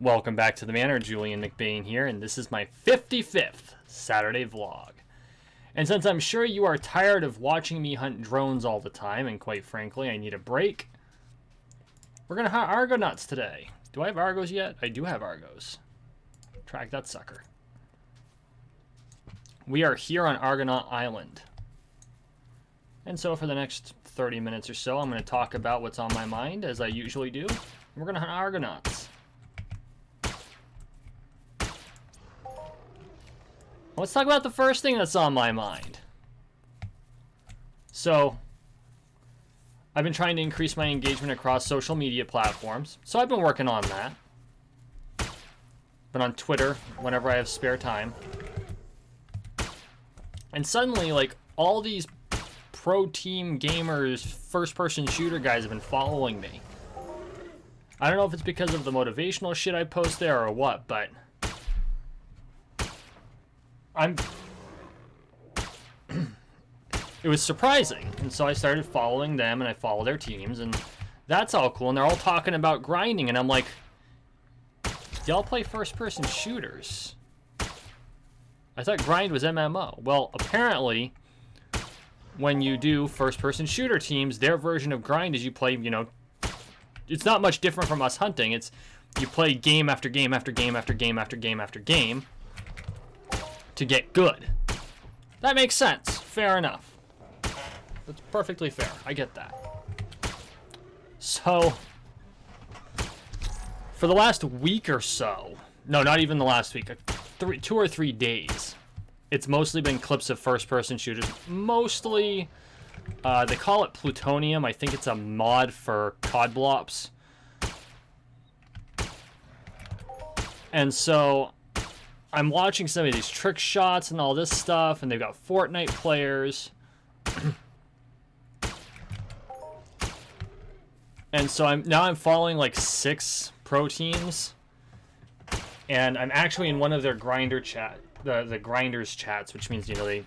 Welcome back to the Manor. Julian McBain here, and this is my 55th Saturday vlog. And since I'm sure you are tired of watching me hunt drones all the time, and quite frankly, I need a break, we're going to hunt Argonauts today. Do I have Argos yet? I do have Argos. Track that sucker. We are here on Argonaut Island. And so for the next 30 minutes or so, I'm going to talk about what's on my mind, as I usually do. We're going to hunt Argonauts. Let's talk about the first thing that's on my mind. So, I've been trying to increase my engagement across social media platforms. So I've been working on that. Been on Twitter whenever I have spare time. And suddenly, like, all these pro team gamers, first-person shooter guys have been following me. I don't know if it's because of the motivational shit I post there or what, but it was surprising, and so I started following them, and I follow their teams, and that's all cool, and they're all talking about grinding, and I'm like, y'all play first-person shooters? I thought grind was MMO. Well, apparently, when you do first-person shooter teams, their version of grind is you play, you know, it's not much different from us hunting. It's you play game after game after game after game after game after game to get good. That makes sense. Fair enough. That's perfectly fair. I get that. So, for the last week or so, no, not even the last week, 2 or 3 days, it's mostly been clips of first-person shooters. Mostly, they call it plutonium. I think it's a mod for COD blops. And so I'm watching some of these trick shots and all this stuff, and they've got Fortnite players. And so I'm following like 6 pro teams, and I'm actually in one of their grinder chat, the grinders chats, which means, you know,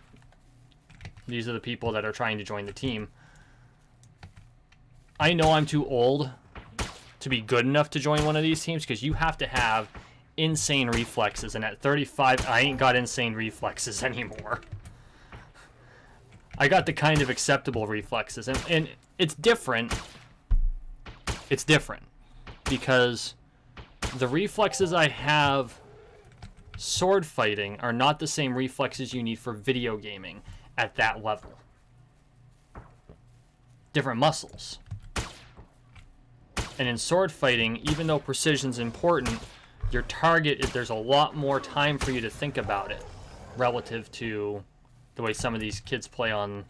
these are the people that are trying to join the team. I know I'm too old to be good enough to join one of these teams because you have to have insane reflexes, and at 35 I ain't got insane reflexes anymore. I got the kind of acceptable reflexes, and it's different. It's different because the reflexes I have sword fighting are not the same reflexes you need for video gaming at that level. Different muscles. And in sword fighting, even though precision's important, your target, there's a lot more time for you to think about it relative to the way some of these kids play on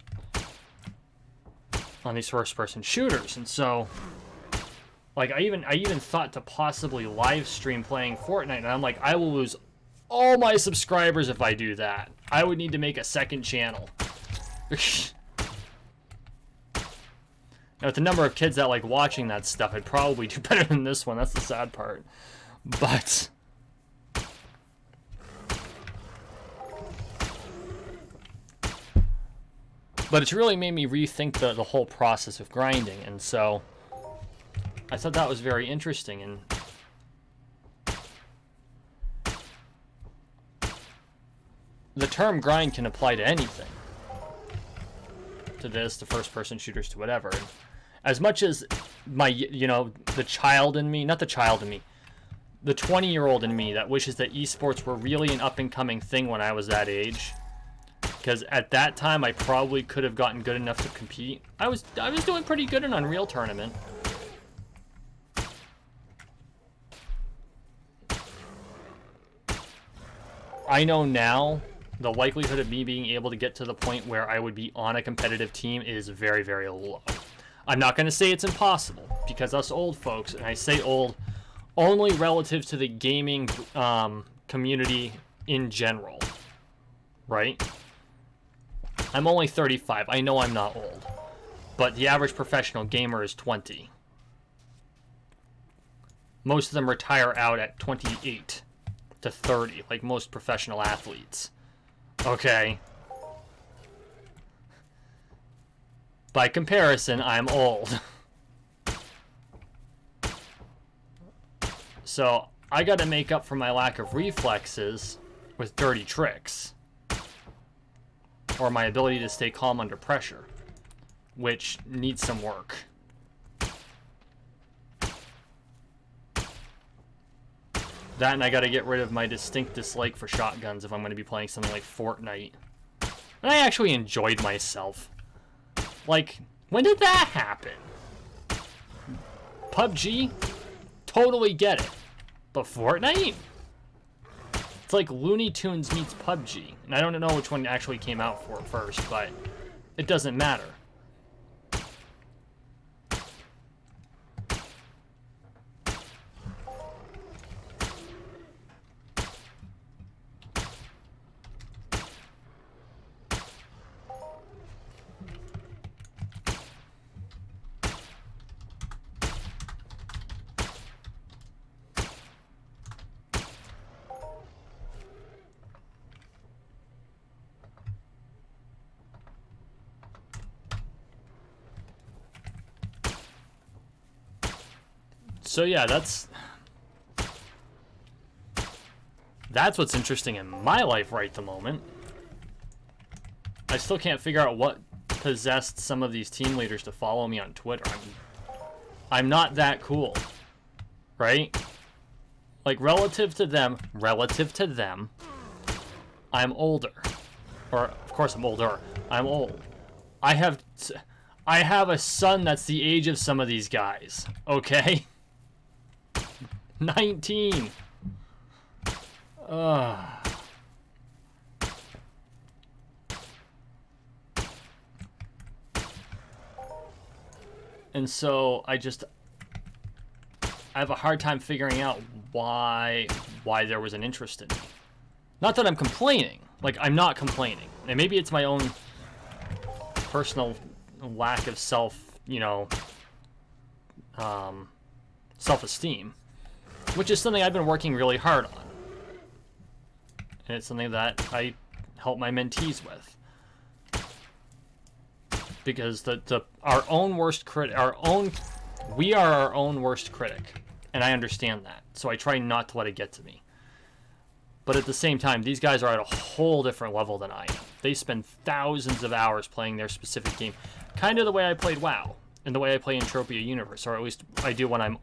these first-person shooters. And so, like, I even thought to possibly live stream playing Fortnite, and I'm like, I will lose all my subscribers if I do that. I would need to make a second channel. Now, with the number of kids that like watching that stuff, I'd probably do better than this one. That's the sad part. But it's really made me rethink the whole process of grinding, and so I thought that was very interesting. And the term grind can apply to anything, to this, to first-person shooters, to whatever. And as much as my, you know, the child in me, not the child in me, the 20-year-old in me that wishes that esports were really an up-and-coming thing when I was that age, because at that time I probably could have gotten good enough to compete. I was doing pretty good in Unreal Tournament. I know now the likelihood of me being able to get to the point where I would be on a competitive team is very, very low. I'm not going to say it's impossible, because us old folks, and I say old only relative to the gaming community in general, right? I'm only 35. I know I'm not old, but the average professional gamer is 20. Most of them retire out at 28 to 30, like most professional athletes. Okay. By comparison, I'm old. So I got to make up for my lack of reflexes with dirty tricks. Or my ability to stay calm under pressure, which needs some work. That, and I gotta get rid of my distinct dislike for shotguns if I'm gonna be playing something like Fortnite. And I actually enjoyed myself. Like, when did that happen? PUBG? Totally get it. But Fortnite? It's like Looney Tunes meets PUBG. And I don't know which one actually came out for first, but it doesn't matter. So yeah, that's what's interesting in my life right at the moment. I still can't figure out what possessed some of these team leaders to follow me on Twitter. I'm not that cool, right? Like, relative to them, I'm older. Or, of course I'm older. I'm old. I have a son that's the age of some of these guys, okay? 19. And so I have a hard time figuring out why there was an interest in me. Not that I'm complaining. Like, I'm not complaining. And maybe it's my own personal lack of self-esteem, which is something I've been working really hard on. And it's something that I help my mentees with. Because our own worst critic, we are our own worst critic. And I understand that. So I try not to let it get to me. But at the same time, these guys are at a whole different level than I am. They spend thousands of hours playing their specific game. Kind of the way I played WoW. And the way I play Entropia Universe. Or at least I do when I'm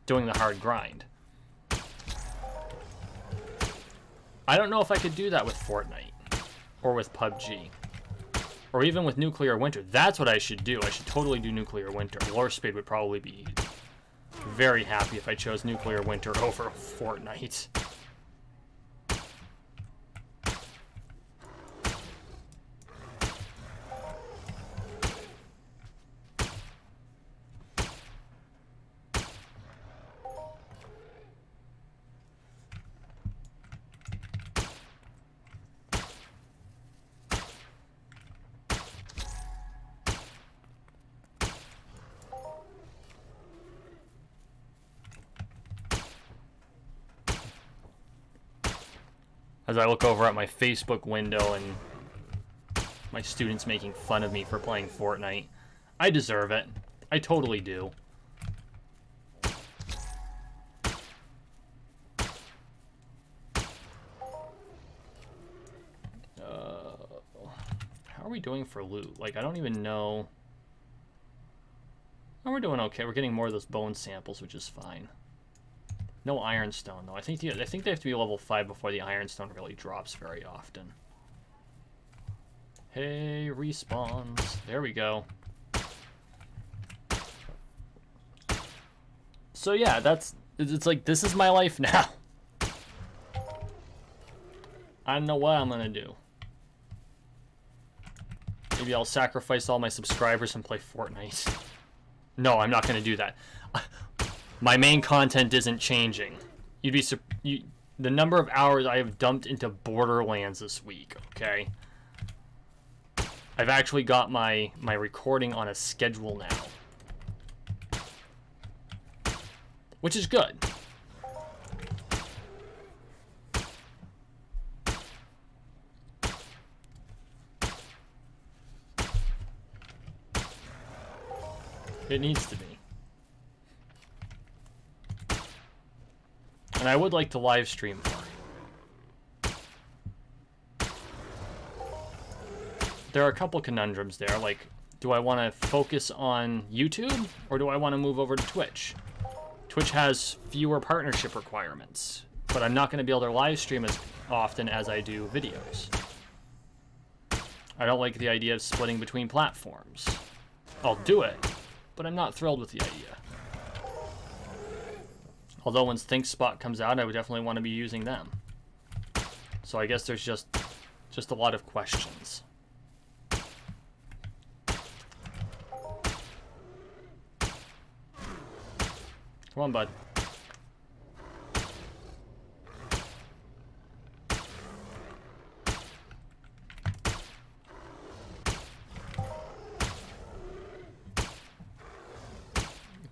doing the hard grind. I don't know if I could do that with Fortnite. Or with PUBG. Or even with Nuclear Winter. That's what I should do. I should totally do Nuclear Winter. Lorespade would probably be very happy if I chose Nuclear Winter over Fortnite. As I look over at my Facebook window and my students making fun of me for playing Fortnite. I deserve it. I totally do. How are we doing for loot? Like, I don't even know. Oh, we're doing okay. We're getting more of those bone samples, which is fine. No ironstone, though. I think they have to be level 5 before the ironstone really drops very often. Hey, respawns. There we go. So yeah, it's like, this is my life now. I don't know what I'm gonna do. Maybe I'll sacrifice all my subscribers and play Fortnite. No, I'm not gonna do that. My main content isn't changing. The number of hours I have dumped into Borderlands this week, okay? I've actually got my recording on a schedule now. Which is good. It needs to be. And I would like to live stream more. There are a couple conundrums there, like, do I want to focus on YouTube, or do I want to move over to Twitch? Twitch has fewer partnership requirements, but I'm not going to be able to live stream as often as I do videos. I don't like the idea of splitting between platforms. I'll do it, but I'm not thrilled with the idea. Although when ThinkSpot comes out, I would definitely want to be using them. So I guess there's just a lot of questions. Come on, bud.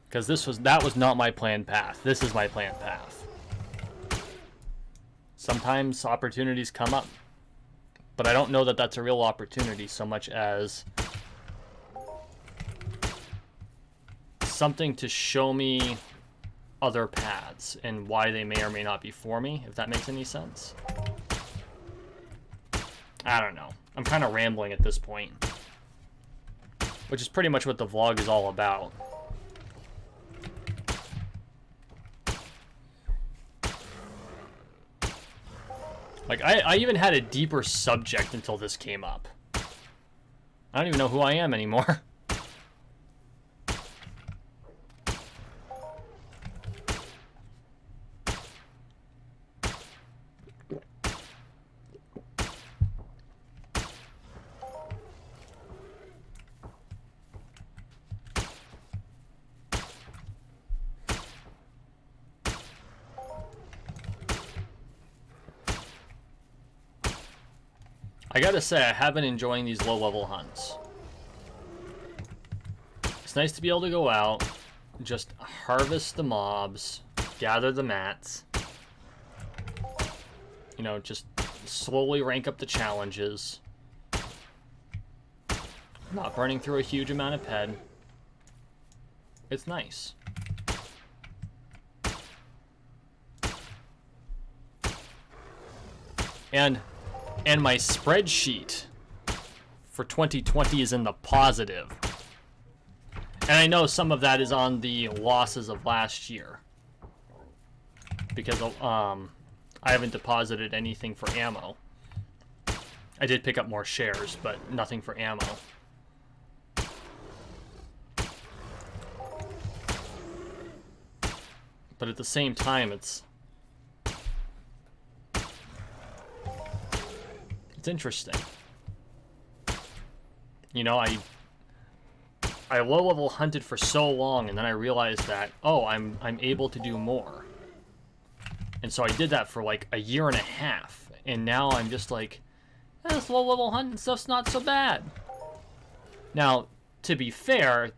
Because that was not my planned path. This is my planned path. Sometimes opportunities come up, but I don't know that that's a real opportunity so much as something to show me other paths and why they may or may not be for me, if that makes any sense. I don't know. I'm kind of rambling at this point, which is pretty much what the vlog is all about. Like, I even had a deeper subject until this came up. I don't even know who I am anymore. I gotta say, I have been enjoying these low-level hunts. It's nice to be able to go out, just harvest the mobs, gather the mats, you know, just slowly rank up the challenges. Not burning through a huge amount of ped. It's nice. And my spreadsheet for 2020 is in the positive. And I know some of that is on the losses of last year, because I haven't deposited anything for ammo. I did pick up more shares, but nothing for ammo. But at the same time, it's interesting. You know, I low level hunted for so long, and then I realized that, oh, I'm able to do more. And so I did that for like a year and a half, and now I'm just like, this low level hunting stuff's not so bad. Now, to be fair,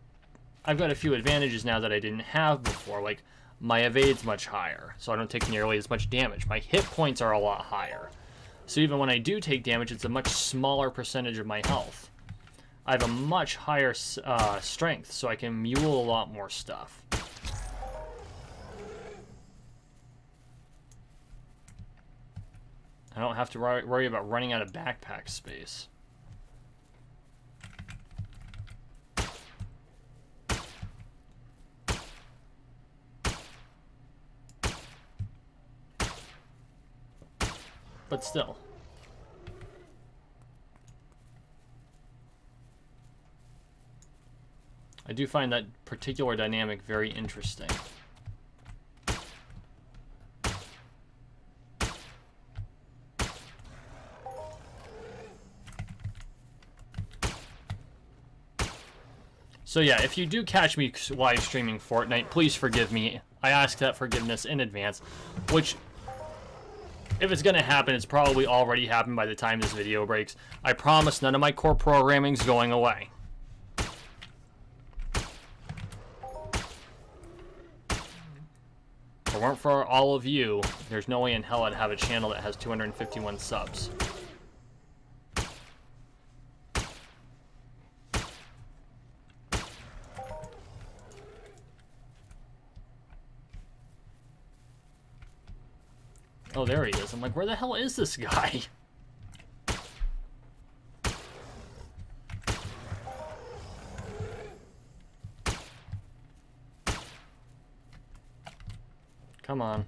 I've got a few advantages now that I didn't have before. Like, my evade's much higher, so I don't take nearly as much damage. My hit points are a lot higher. So even when I do take damage, it's a much smaller percentage of my health. I have a much higher strength, so I can mule a lot more stuff. I don't have to worry about running out of backpack space. But still. I do find that particular dynamic very interesting. So yeah, if you do catch me live streaming Fortnite, please forgive me. I ask that forgiveness in advance, which, if it's gonna happen, it's probably already happened by the time this video breaks. I promise none of my core programming's going away. If it weren't for all of you, there's no way in hell I'd have a channel that has 251 subs. Oh, there he is. I'm like, where the hell is this guy? Come on.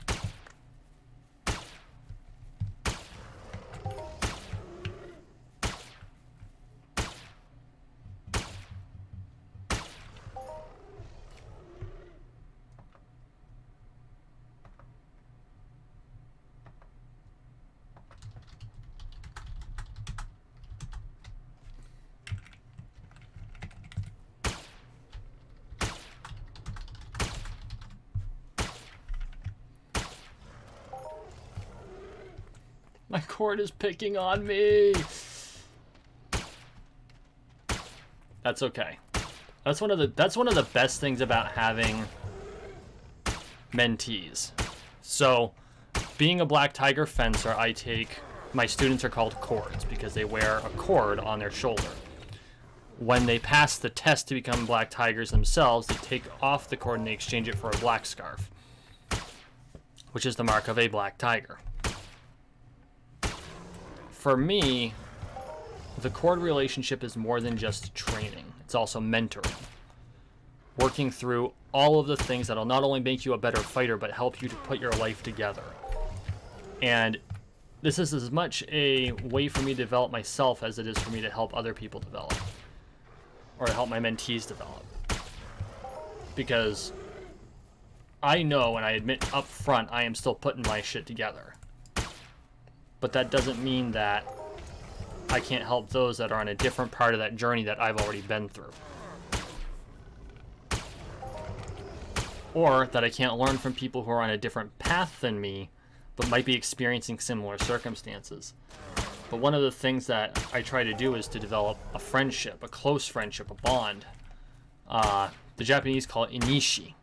My cord is picking on me. That's okay. That's one of the best things about having mentees. So, being a black tiger fencer, my students are called cords because they wear a cord on their shoulder. When they pass the test to become black tigers themselves, they take off the cord and they exchange it for a black scarf, which is the mark of a black tiger. For me, the cord relationship is more than just training. It's also mentoring. Working through all of the things that'll not only make you a better fighter, but help you to put your life together. And this is as much a way for me to develop myself as it is for me to help other people develop. Or to help my mentees develop. Because I know, and I admit up front, I am still putting my shit together. But that doesn't mean that I can't help those that are on a different part of that journey that I've already been through. Or that I can't learn from people who are on a different path than me, but might be experiencing similar circumstances. But one of the things that I try to do is to develop a friendship, a close friendship, a bond. The Japanese call it inishi,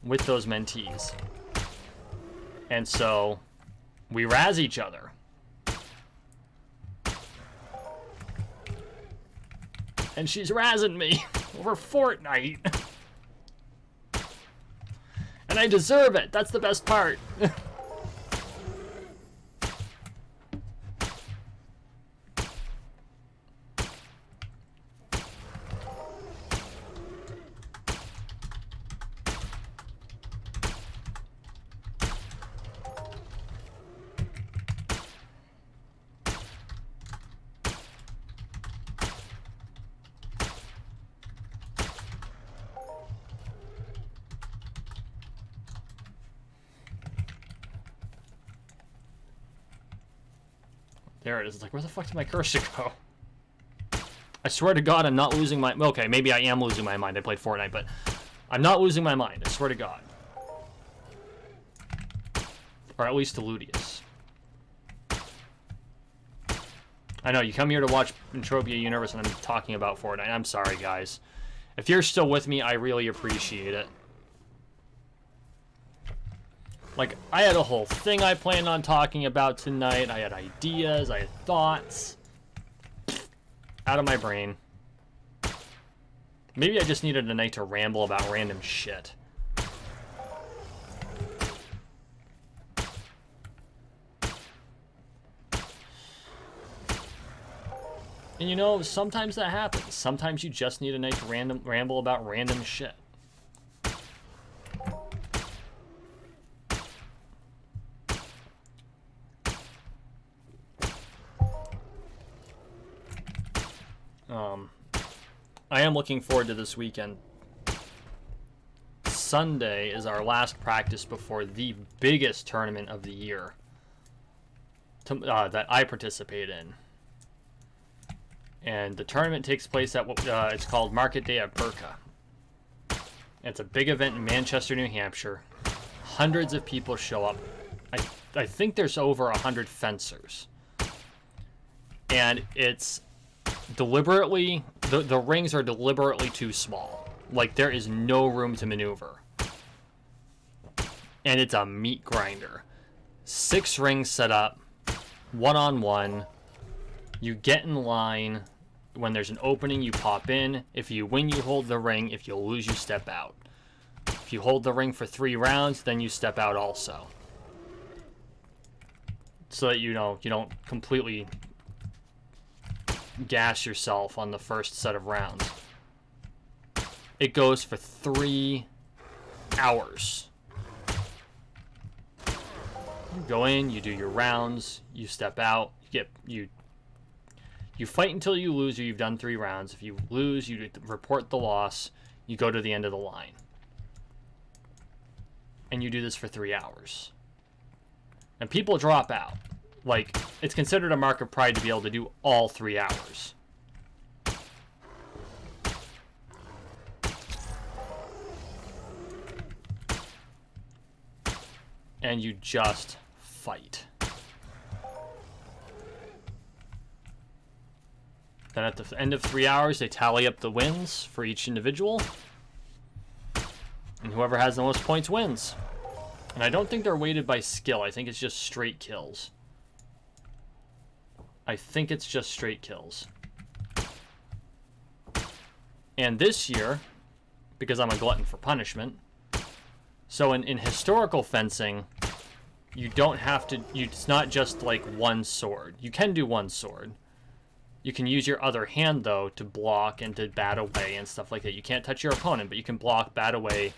with those mentees. And so we razz each other. And she's razzing me over Fortnite. And I deserve it. That's the best part. There it is. It's like, where the fuck did my cursor go? I swear to God, I'm not losing my... Okay, maybe I am losing my mind. I played Fortnite, but I'm not losing my mind. I swear to God. Or at least to Ludius. I know, you come here to watch Entropia Universe and I'm talking about Fortnite. I'm sorry, guys. If you're still with me, I really appreciate it. Like, I had a whole thing I planned on talking about tonight. I had ideas, I had thoughts. Out of my brain. Maybe I just needed a night to ramble about random shit. And you know, sometimes that happens. Sometimes you just need a night to ramble about random shit. I am looking forward to this weekend. Sunday is our last practice before the biggest tournament of the year that I participate in. And the tournament takes place at what it's called Market Day at Burka. It's a big event in Manchester, New Hampshire. Hundreds of people show up. I think there's over 100 fencers. And it's deliberately, the rings are deliberately too small. Like, there is no room to maneuver. And it's a meat grinder. 6 rings set up, one-on-one. You get in line. When there's an opening, you pop in. If you win, you hold the ring. If you lose, you step out. If you hold the ring for 3 rounds, then you step out also. so that you don't completely gas yourself on the first set of rounds. It goes for 3 hours. You go in, you do your rounds, you step out, you fight until you lose or you've done 3 rounds. If you lose, you report the loss, you go to the end of the line. And you do this for 3 hours. And people drop out. Like, it's considered a mark of pride to be able to do all 3 hours. And you just fight. Then at the end of 3 hours, they tally up the wins for each individual. And whoever has the most points wins. And I don't think they're weighted by skill. I think it's just straight kills. I think it's just straight kills. And this year, because I'm a glutton for punishment, so in historical fencing, you don't have to... it's not just like one sword. You can do one sword. You can use your other hand, though, to block and to bat away and stuff like that. You can't touch your opponent, but you can block, bat away,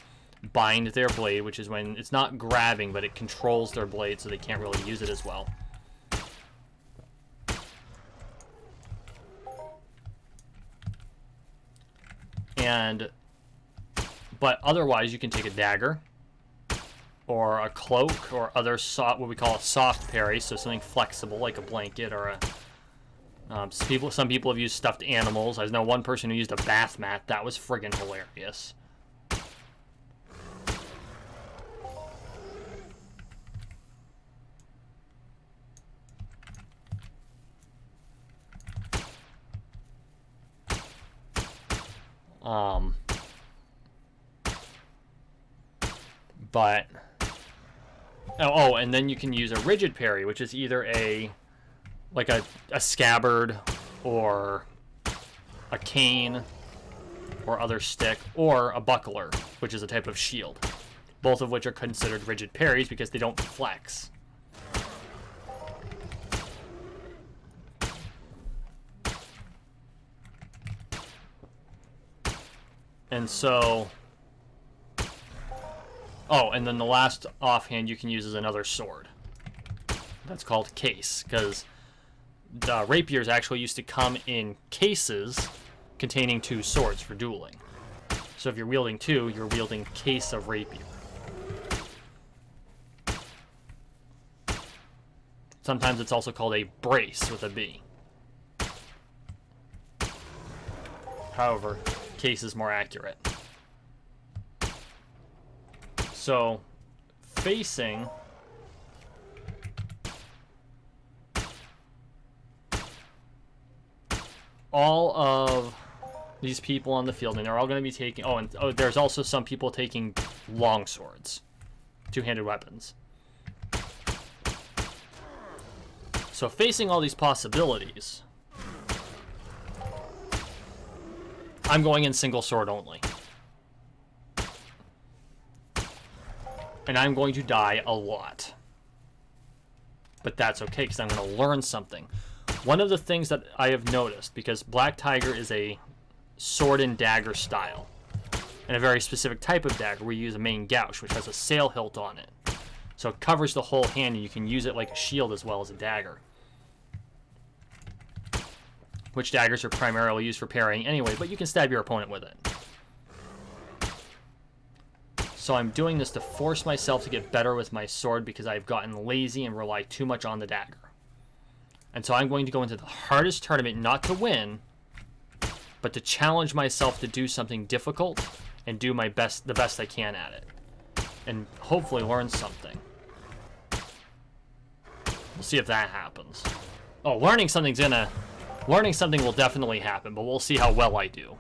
bind their blade, which is when it's not grabbing, but it controls their blade, so they can't really use it as well. But otherwise, you can take a dagger, or a cloak, or other what we call a soft parry, so something flexible like a blanket or a... some people have used stuffed animals. I know one person who used a bath mat. That was friggin' hilarious. But... Oh, and then you can use a rigid parry, which is either a scabbard, or a cane, or other stick, or a buckler, which is a type of shield. Both of which are considered rigid parries because they don't flex. And so... Oh, and then the last offhand you can use is another sword. That's called case, because the rapiers actually used to come in cases containing 2 swords for dueling. So if you're wielding 2, you're wielding case of rapier. Sometimes it's also called a brace with a B. However, case is more accurate. So, facing all of these people on the field, and they're all going to be taking... there's also some people taking long swords, 2-handed weapons. So, facing all these possibilities, I'm going in single sword only. And I'm going to die a lot. But that's okay, because I'm going to learn something. One of the things that I have noticed, because Black Tiger is a sword and dagger style, and a very specific type of dagger, we use a main gouge, which has a sail hilt on it. So it covers the whole hand, and you can use it like a shield as well as a dagger. Which daggers are primarily used for parrying anyway, but you can stab your opponent with it. So I'm doing this to force myself to get better with my sword because I've gotten lazy and rely too much on the dagger. And so I'm going to go into the hardest tournament not to win, but to challenge myself to do something difficult and do the best I can at it. And hopefully learn something. We'll see if that happens. Oh, learning something will definitely happen, but we'll see how well I do.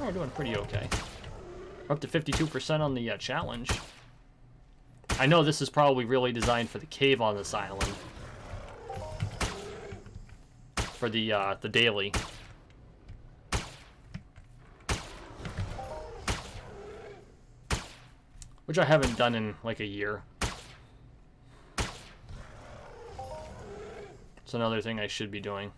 Oh, we're doing pretty okay. We're up to 52% on the challenge. I know this is probably really designed for the cave on this island. For the daily. Which I haven't done in like a year. It's another thing I should be doing.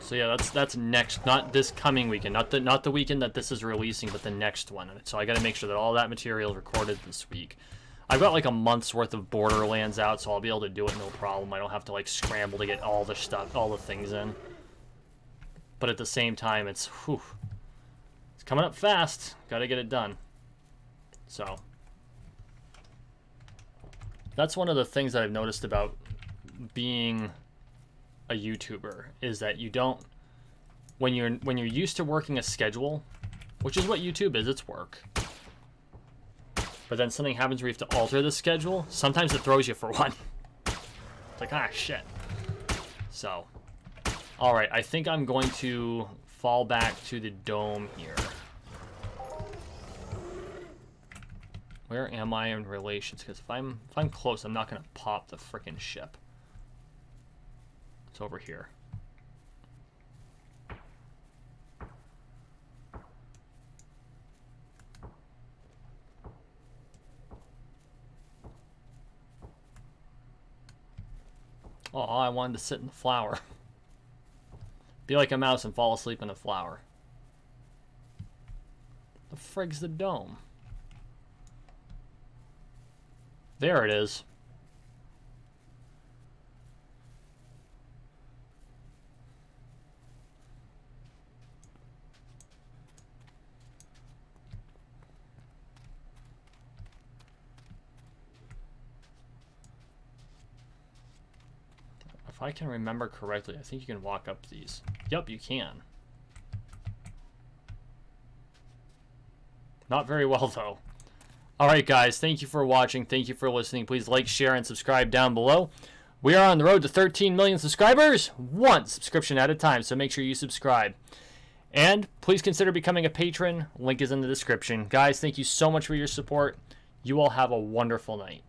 So yeah, that's next, not this coming weekend, not the weekend that this is releasing, but the next one. So I got to make sure that all that material is recorded this week. I've got like a month's worth of Borderlands out, so I'll be able to do it no problem. I don't have to like scramble to get all the stuff, all the things in. But at the same time, it's coming up fast. Got to get it done. So that's one of the things that I've noticed about being a YouTuber, is that you don't, when you're used to working a schedule, which is what YouTube is, it's work, but then something happens where you have to alter the schedule, sometimes it throws you for one. It's like, ah, shit. So all right, I think I'm going to fall back to the dome here. Where am I in relations? Because if I'm close, I'm not gonna pop the frickin' ship. Over here. Oh, I wanted to sit in the flower. Be like a mouse and fall asleep in a flower. The frig's the dome? There it is. If I can remember correctly, I think you can walk up these. Yep, you can. Not very well, though. Alright, guys, thank you for watching. Thank you for listening. Please like, share, and subscribe down below. We are on the road to 13 million subscribers, one subscription at a time, so make sure you subscribe. And please consider becoming a patron. Link is in the description. Guys, thank you so much for your support. You all have a wonderful night.